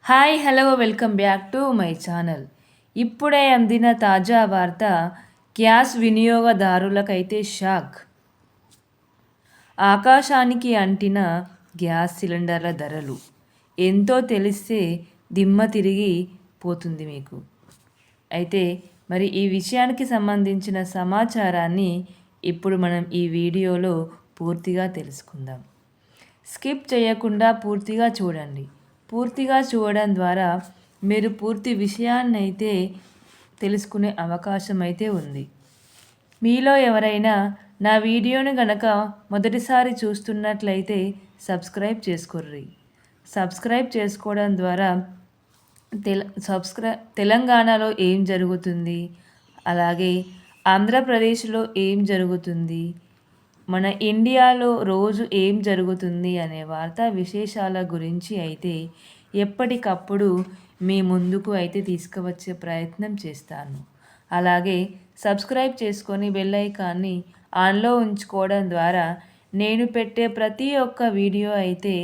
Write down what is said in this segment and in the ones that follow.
Hi hello welcome back to my channel. ఇప్పుడే అందిన తాజా వార్త, గ్యాస్ వినియోగదారులకైతే షాక్. ఆకాశానికి అంటిన గ్యాస్ సిలిండర్ల ధరలు ఎంతో తెలిస్తే దిమ్మ తిరిగి పోతుంది మీకు. అయితే మరి ఈ విషయానికి సంబంధించిన సమాచారాన్ని ఇప్పుడు మనం ఈ వీడియోలో పూర్తిగా తెలుసుకుందాం. స్కిప్ చేయకుండా పూర్తిగా చూడండి. పూర్తిగా చూడడం ద్వారా మీరు పూర్తి విషయాన్నైతే తెలుసుకునే అవకాశం అయితే ఉంది. మీలో ఎవరైనా నా వీడియోని గనక మొదటిసారి చూస్తున్నట్లయితే సబ్స్క్రైబ్ చేసుకోర్రి. సబ్స్క్రైబ్ చేసుకోవడం ద్వారా తెలంగాణలో ఏం జరుగుతుంది, అలాగే ఆంధ్రప్రదేశ్లో ఏం జరుగుతుంది, మన ఇండియాలో రోజు ఏం జరుగుతుంది అనే వార్తా విశేషాల గురించి అయితే ఎప్పటికప్పుడు మీ ముందుకు అయితే తీసుకువచ్చే ప్రయత్నం చేస్తాను. అలాగే సబ్స్క్రైబ్ చేసుకొని బెల్ ఐకాన్ని ఆన్లో ఉంచుకోవడం ద్వారా నేను పెట్టే ప్రతి ఒక్క వీడియో అయితే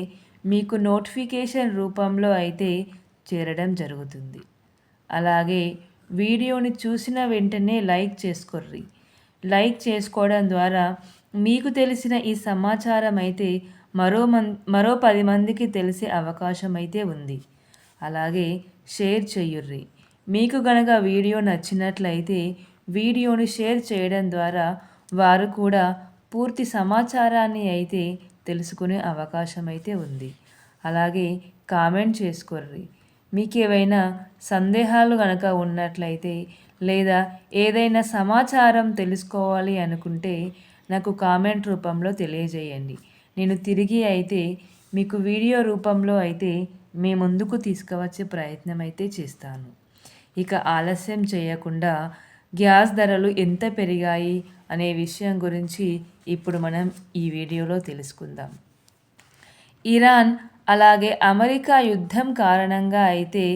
మీకు నోటిఫికేషన్ రూపంలో అయితే చేరడం జరుగుతుంది. అలాగే వీడియోని చూసిన వెంటనే లైక్ చేసుకోర్రి. లైక్ చేసుకోవడం ద్వారా మీకు తెలిసిన ఈ సమాచారం అయితే మరో 10 మందికి తెలిసే అవకాశం అయితే ఉంది. అలాగే షేర్ చేయుర్రి. మీకు గనక వీడియో నచ్చినట్లయితే వీడియోని షేర్ చేయడం ద్వారా వారు కూడా పూర్తి సమాచారాన్ని అయితే తెలుసుకునే అవకాశం అయితే ఉంది. అలాగే కామెంట్ చేసుకోర్రి. మీకు ఏవైనా సందేహాలు గనక ఉన్నట్లయితే లేదా ఏదైనా సమాచారం తెలుసుకోవాలి అనుకుంటే నాకు కామెంట్ రూపంలో తెలియజేయండి. నేను తిరిగి అయితే మీకు వీడియో రూపంలో అయితే మీ ముందుకు తీసుకువచ్చే ప్రయత్నం అయితే చేస్తాను. ఇక ఆలస్యం చేయకుండా గ్యాస్ ధరలు ఎంత పెరిగాయి అనే విషయం గురించి ఇప్పుడు మనం ఈ వీడియోలో తెలుసుకుందాం. ఇరాన్ అలాగే అమెరికా యుద్ధం కారణంగా అయితే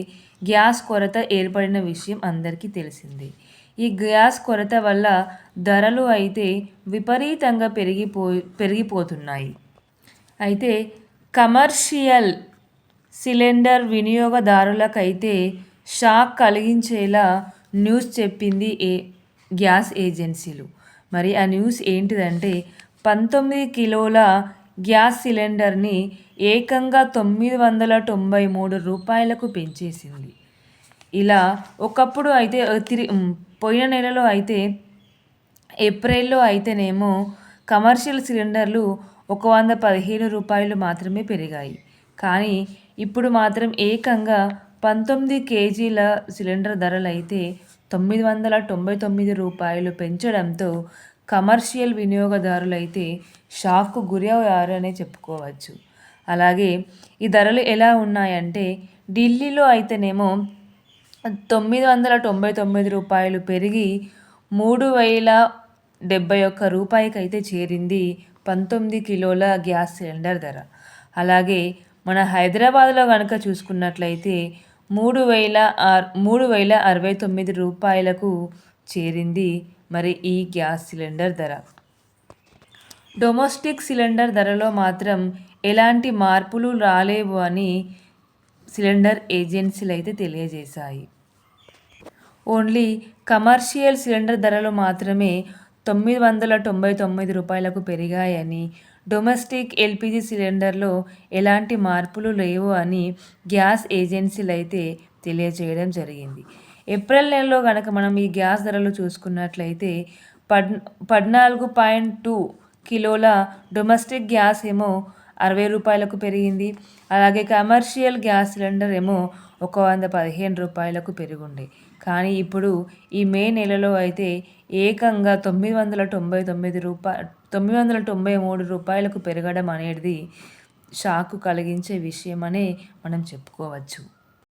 గ్యాస్ కొరత ఏర్పడిన విషయం అందరికీ తెలిసిందే. ఈ గ్యాస్ కొరత వల్ల ధరలు అయితే విపరీతంగా పెరిగిపోతున్నాయి. అయితే కమర్షియల్ సిలిండర్ వినియోగదారులకైతే షాక్ కలిగించేలా న్యూస్ చెప్పింది గ్యాస్ ఏజెన్సీలు. మరి ఆ న్యూస్ ఏంటిదంటే 19 కిలోల గ్యాస్ సిలిండర్ని ఏకంగా 993 రూపాయలకు పెంచేసింది. ఇలా ఒకప్పుడు అయితే పోయిన నెలలో అయితే ఏప్రిల్లో అయితేనేమో కమర్షియల్ సిలిండర్లు 115 రూపాయలు మాత్రమే పెరిగాయి. కానీ ఇప్పుడు మాత్రం ఏకంగా 19 కేజీల సిలిండర్ ధరలు అయితే 999 రూపాయలు పెంచడంతో కమర్షియల్ వినియోగదారులు అయితే షాక్కు గురయ్యారనే చెప్పుకోవచ్చు. అలాగే ఈ ధరలు ఎలా ఉన్నాయంటే ఢిల్లీలో అయితేనేమో 999 రూపాయలు పెరిగి 3071 రూపాయికైతే చేరింది 19 కిలోల గ్యాస్ సిలిండర్ ధర. అలాగే మన హైదరాబాద్లో కనుక చూసుకున్నట్లయితే 3069 రూపాయలకు చేరింది మరి ఈ గ్యాస్ సిలిండర్ ధర. డొమెస్టిక్ సిలిండర్ ధరలో మాత్రం ఎలాంటి మార్పులు రాలేవు అని సిలిండర్ ఏజెన్సీలు అయితే తెలియజేశాయి. ఓన్లీ కమర్షియల్ సిలిండర్ ధరలు మాత్రమే 999 రూపాయలకు పెరిగాయని, డొమెస్టిక్ ఎల్పిజి సిలిండర్లో ఎలాంటి మార్పులు లేవు అని గ్యాస్ ఏజెన్సీలు అయితే తెలియజేయడం జరిగింది. ఏప్రిల్ నెలలో కనుక మనం ఈ గ్యాస్ ధరలు చూసుకున్నట్లయితే 14.2 కిలోల డొమెస్టిక్ గ్యాస్ ఏమో 60 రూపాయలకు పెరిగింది. అలాగే కమర్షియల్ గ్యాస్ సిలిండర్ ఏమో 115 రూపాయలకు పెరుగుండే. కానీ ఇప్పుడు ఈ మే నెలలో అయితే ఏకంగా 993 రూపాయలకు పెరగడం అనేది షాకు కలిగించే విషయం అనే మనం చెప్పుకోవచ్చు.